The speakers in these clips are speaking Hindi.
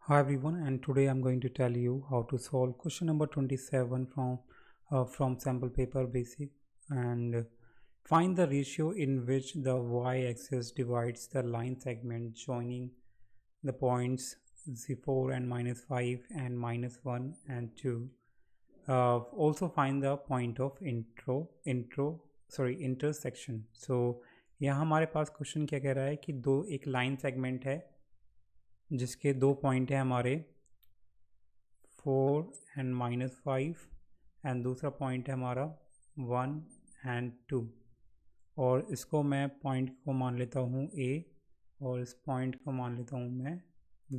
Hi everyone, and today I'm going to tell you how to solve question number 27 from sample paper basic and find the ratio in which the y-axis divides the line segment joining the points 4 and -5 and -1 and 2. Also find the point of intersection. So यहाँ हमारे पास क्वेश्चन क्या कह रहा है कि एक लाइन सेगमेंट है जिसके दो पॉइंट हैं हमारे 4 एंड -5 एंड दूसरा पॉइंट है हमारा 1 एंड 2 और इसको मैं पॉइंट को मान लेता हूँ A और इस पॉइंट को मान लेता हूँ मैं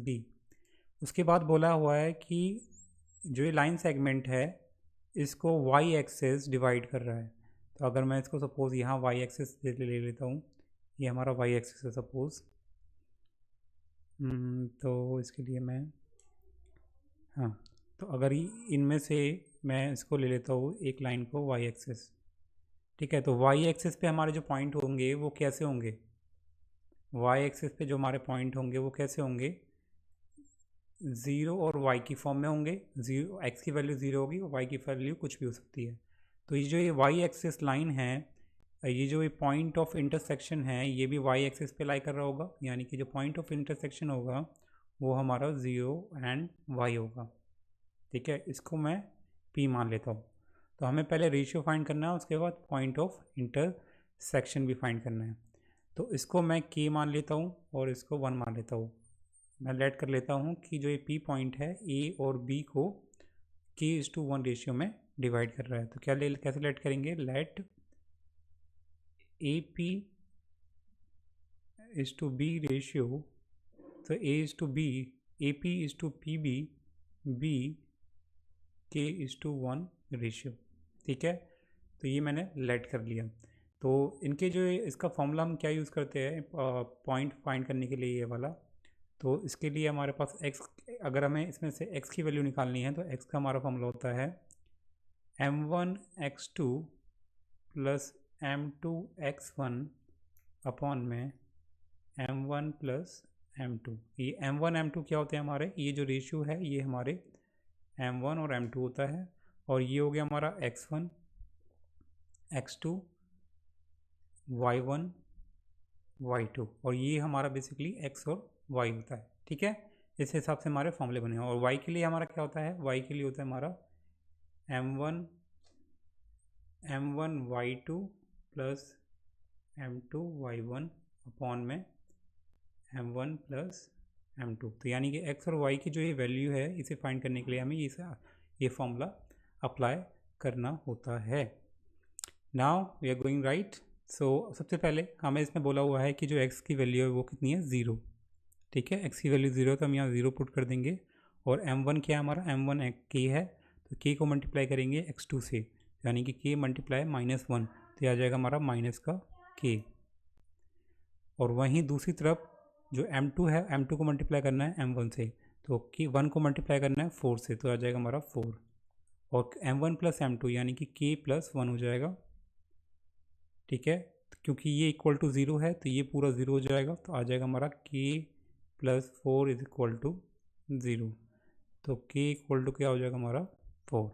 B। उसके बाद बोला हुआ है कि जो ये लाइन सेगमेंट है इसको y एक्सेस डिवाइड कर रहा है। तो अगर मैं इसको सपोज़ यहाँ y एक्सेस ले लेता हूँ, ये हमारा y एक्सेस है सपोज़। तो इसके लिए मैं हाँ, तो अगर इनमें से मैं इसको ले लेता हूँ एक लाइन को y एक्सेस, ठीक है। तो y एक्सेस पे हमारे जो पॉइंट होंगे वो कैसे होंगे, y एक्सेस पे जो हमारे पॉइंट होंगे वो कैसे होंगे, 0 और y की फॉर्म में होंगे। जीरो x की वैल्यू 0 होगी और y की वैल्यू कुछ भी हो सकती है। तो ये y एक्सेस लाइन है, ये जो ये पॉइंट ऑफ इंटरसेक्शन है ये भी y एक्सेस पे लाई कर रहा होगा, यानी कि जो पॉइंट ऑफ इंटरसेक्शन होगा वो हमारा 0 एंड y होगा, ठीक है। इसको मैं P मान लेता हूँ। तो हमें पहले रेशियो फाइंड करना है, उसके बाद पॉइंट ऑफ इंटरसेक्शन भी फाइंड करना है। तो इसको मैं K मान लेता हूँ और इसको 1 मान लेता हूँ। मैं लेट कर लेता हूँ कि जो ये P पॉइंट है A और B को K:1 रेशियो में डिवाइड कर रहा है। तो कैसे लेट करेंगे, let AP is to B ratio, तो A is to B, AP is to PB, B K:1 ratio, ठीक है। तो ये मैंने लेट कर लिया। तो इनके जो इसका फॉर्मूला हम क्या यूज़ करते हैं पॉइंट फाइंड करने के लिए, ये वाला। तो इसके लिए हमारे पास x, अगर हमें इसमें से x की वैल्यू निकालनी है तो x का हमारा फॉर्मूला होता है m1x2 प्लस m2x1 अपॉन में m1 प्लस m2। ये m1 m2 क्या होते हैं हमारे, ये जो रेशियो है ये हमारे m1 और m2 होता है। और ये हो गया हमारा x1 x2 y1 y2, और ये हमारा बेसिकली x और y होता है, ठीक है। इस हिसाब से हमारे फॉर्मूले बने हैं। और y के लिए हमारा क्या होता है, y के लिए होता है हमारा m1 y2 plus m2 y1 upon में m1 प्लस m2। तो यानी कि x और y की जो ये वैल्यू है इसे फाइंड करने के लिए हमें ये फॉर्मूला अप्लाई करना होता है। Now we are going right. So सबसे पहले हमें इसमें बोला हुआ है कि जो x की वैल्यू है वो कितनी है, 0, ठीक है। x की वैल्यू 0 है तो हम यहाँ 0 पुट कर देंगे। और m1 क्या है हमारा, m1 k है, तो k को मल्टीप्लाई करेंगे x2 से, यानी कि k मल्टीप्लाई -1, तो यह आ जाएगा हमारा माइनस का k। और वहीं दूसरी तरफ जो m2 है, m2 को मल्टीप्लाई करना है m1 से, तो k 1 को मल्टीप्लाई करना है 4 से, तो आ जाएगा हमारा 4। और m1 प्लस m2 यानी कि k प्लस 1 हो जाएगा, ठीक है। क्योंकि ये इक्वल टू 0 है तो ये पूरा 0 हो जाएगा, तो आ जाएगा हमारा k plus 4 is equal to 0। तो k इक्वल टू क्या हो जाएगा हमारा 4,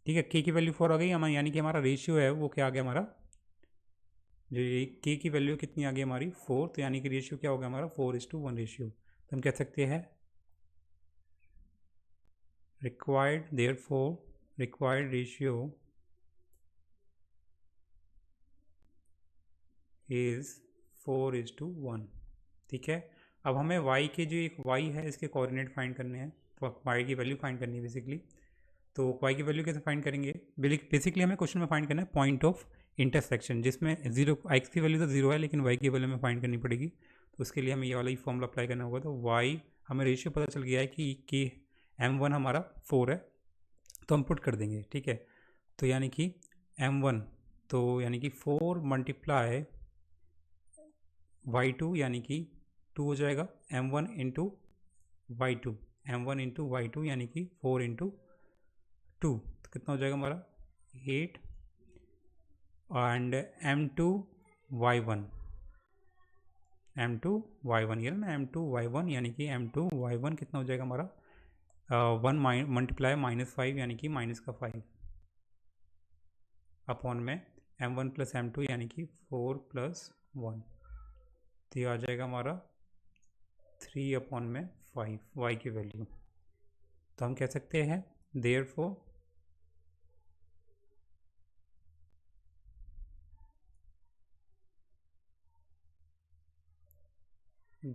ठीक है। k की वैल्यू 4 आ गई हमारा, यानी कि हमारा रेशियो है वो क्या आ गया हमारा, जो ये k की वैल्यू कितनी आ गई हमारी 4, तो यानी कि रेशियो क्या होगा हमारा 4:1 रेशियो। तो हम कह सकते हैं रिक्वायर्ड रेशियो इज़ 4:1, ठीक है। अब हमें y के जो एक y है इसके कोऑर्डिनेट फाइंड करने हैं, तो y की वैल्यू फाइंड करनी है बेसिकली। तो y की वैल्यू कैसे फाइंड करेंगे, बेसिकली हमें क्वेश्चन में फाइंड करना है पॉइंट ऑफ इंटरसेक्शन, जिसमें 0 x की वैल्यू तो 0 है लेकिन y की वैल्यू हमें फाइंड करनी पड़ेगी। तो उसके लिए हमें ये वाला ही फॉर्मूला अप्लाई करना होगा। तो y हमें रेशियो पता चल गया है कि m1 हमारा 4 है, तो हम पुट कर देंगे, ठीक है। तो यानी कि m1, तो यानी कि 4 मल्टीप्लाई y2 यानी कि 2 हो जाएगा, m1 इंटू y2, यानी कि 4 इंटू 2, तो कितना हो जाएगा हमारा 8। एंड m2 y1 m2y1 ये ना m2y1 यानी कि m2y1 कितना हो जाएगा हमारा 1 मल्टीप्लाई -5 यानी कि -5 अपॉन में m1 + m2 यानी कि 4 + 1 तो ये आ जाएगा हमारा 3 अपॉन में 5 y की वैल्यू। तो हम कह सकते हैं therefore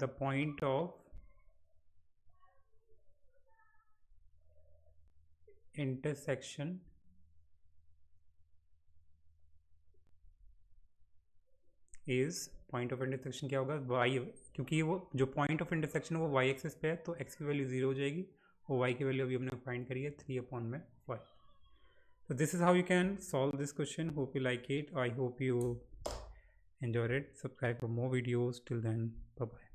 the point of intersection is point of intersection क्या होगा y, क्योंकि वो जो पॉइंट ऑफ इंटरसेक्शन है वो y एक्सिस पे है तो x की वैल्यू 0 हो जाएगी और y की वैल्यू अभी हमने फाइंड करी है 3 अपॉन में 5। So this is how you can solve this question. Hope you like it. I hope you enjoyed it. Subscribe for more videos. Till then, bye bye.